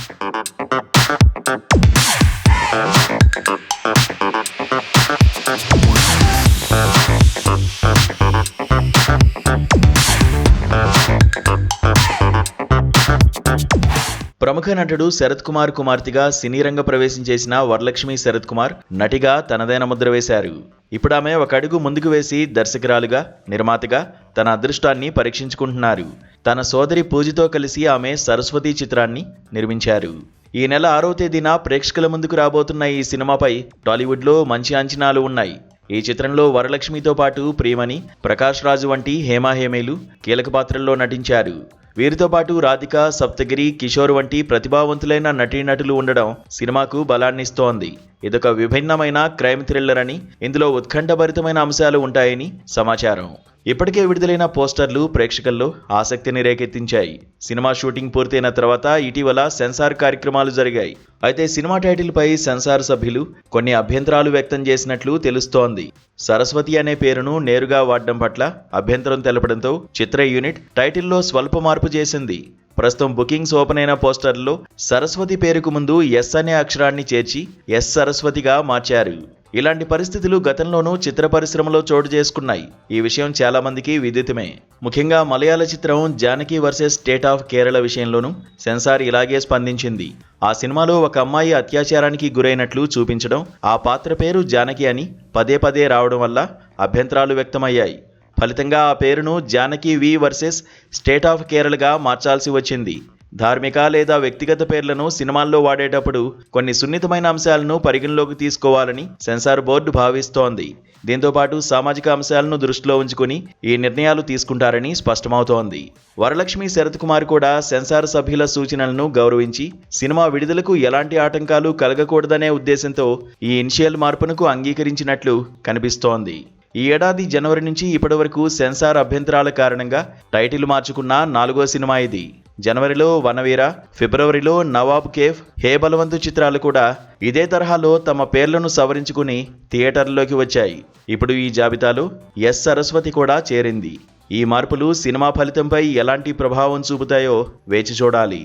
ప్రముఖ నటుడు శరత్ కుమార్ కుమార్తెగా సినీ రంగ ప్రవేశం చేసిన వరలక్ష్మి శరత్ కుమార్ నటిగా తనదైన ముద్ర వేశారు. ఇప్పుడు ఆమె ఒక అడుగు ముందుకు వేసి దర్శకురాలుగా, నిర్మాతగా తన అదృష్టాన్ని పరీక్షించుకుంటున్నారు. తన సోదరి పూజతో కలిసి ఆమె సరస్వతి చిత్రాన్ని నిర్మించారు. ఈ నెల 6వ తేదీన ప్రేక్షకుల ముందుకు రాబోతున్న ఈ సినిమాపై టాలీవుడ్లో మంచి అంచనాలు ఉన్నాయి. ఈ చిత్రంలో వరలక్ష్మితో పాటు ప్రియమణి, ప్రకాష్ రాజు వంటి హేమాహేమీలు కీలక పాత్రల్లో నటించారు. వీరితో పాటు రాధిక, సప్తగిరి, కిషోర్ వంటి ప్రతిభావంతులైన నటీనటులు ఉండడం సినిమాకు బలాన్నిస్తోంది. ఇదొక విభిన్నమైన క్రైమ్ థ్రిల్లర్ అని, ఇందులో ఉత్కంఠభరితమైన అంశాలు ఉంటాయని సమాచారం. ఇప్పటికే విడుదలైన పోస్టర్లు ప్రేక్షకుల్లో ఆసక్తిని రేకెత్తించాయి. సినిమా షూటింగ్ పూర్తయిన తర్వాత ఇటీవల సెన్సార్ కార్యక్రమాలు జరిగాయి. అయితే సినిమా టైటిల్ పై సెన్సార్ సభ్యులు కొన్ని అభ్యంతరాలు వ్యక్తం చేసినట్లు తెలుస్తోంది. సరస్వతి అనే పేరును నేరుగా వాడడం పట్ల అభ్యంతరం తెలపడంతో చిత్ర యూనిట్ టైటిల్లో స్వల్ప మార్పు చేసింది. ప్రస్తుతం బుకింగ్స్ ఓపెన్ అయిన పోస్టర్లో సరస్వతి పేరుకు ముందు ఎస్ అనే అక్షరాన్ని చేర్చి ఎస్ సరస్వతిగా మార్చారు. ఇలాంటి పరిస్థితులు గతంలోనూ చిత్ర పరిశ్రమలో చోటు చేసుకున్నాయి. ఈ విషయం చాలా మందికి విదితమే. ముఖ్యంగా మలయాళ చిత్రం Janaki versus state of Kerala విషయంలోనూ సెన్సార్ ఇలాగే స్పందించింది. ఆ సినిమాలో ఒక అమ్మాయి అత్యాచారానికి గురైనట్లు చూపించడం, ఆ పాత్ర పేరు జానకి అని పదే పదే రావడం వల్ల అభ్యంతరాలు వ్యక్తమయ్యాయి. ఫలితంగా ఆ పేరును జానకి వి వర్సెస్ స్టేట్ ఆఫ్ కేరళగా మార్చాల్సి వచ్చింది. ధార్మిక లేదా వ్యక్తిగత పేర్లను సినిమాల్లో వాడేటప్పుడు కొన్ని సున్నితమైన అంశాలను పరిగణలోకి తీసుకోవాలని సెన్సార్ బోర్డు భావిస్తోంది. దీంతోపాటు సామాజిక అంశాలను దృష్టిలో ఉంచుకుని ఈ నిర్ణయాలు తీసుకుంటారని స్పష్టమవుతోంది. వరలక్ష్మి శరత్ కుమార్ కూడా సెన్సార్ సభ్యుల సూచనలను గౌరవించి సినిమా విడుదలకు ఎలాంటి ఆటంకాలు కలగకూడదనే ఉద్దేశంతో ఈ ఇనిషియల్ మార్పునకు అంగీకరించినట్లు కనిపిస్తోంది. ఈ ఏడాది జనవరి నుంచి ఇప్పటి వరకు సెన్సార్ అభ్యంతరాల కారణంగా టైటిల్ మార్చుకున్న 4వ సినిమా ఇది. జనవరిలో వనవీర, ఫిబ్రవరిలో నవాబ్ కేఫ్, హే బలవంతు చిత్రాలు కూడా ఇదే తరహాలో తమ పేర్లను సవరించుకుని థియేటర్లోకి వచ్చాయి. ఇప్పుడు ఈ జాబితాలో ఎస్ సరస్వతి కూడా చేరింది. ఈ మార్పులు సినిమా ఫలితంపై ఎలాంటి ప్రభావం చూపుతాయో వేచి చూడాలి.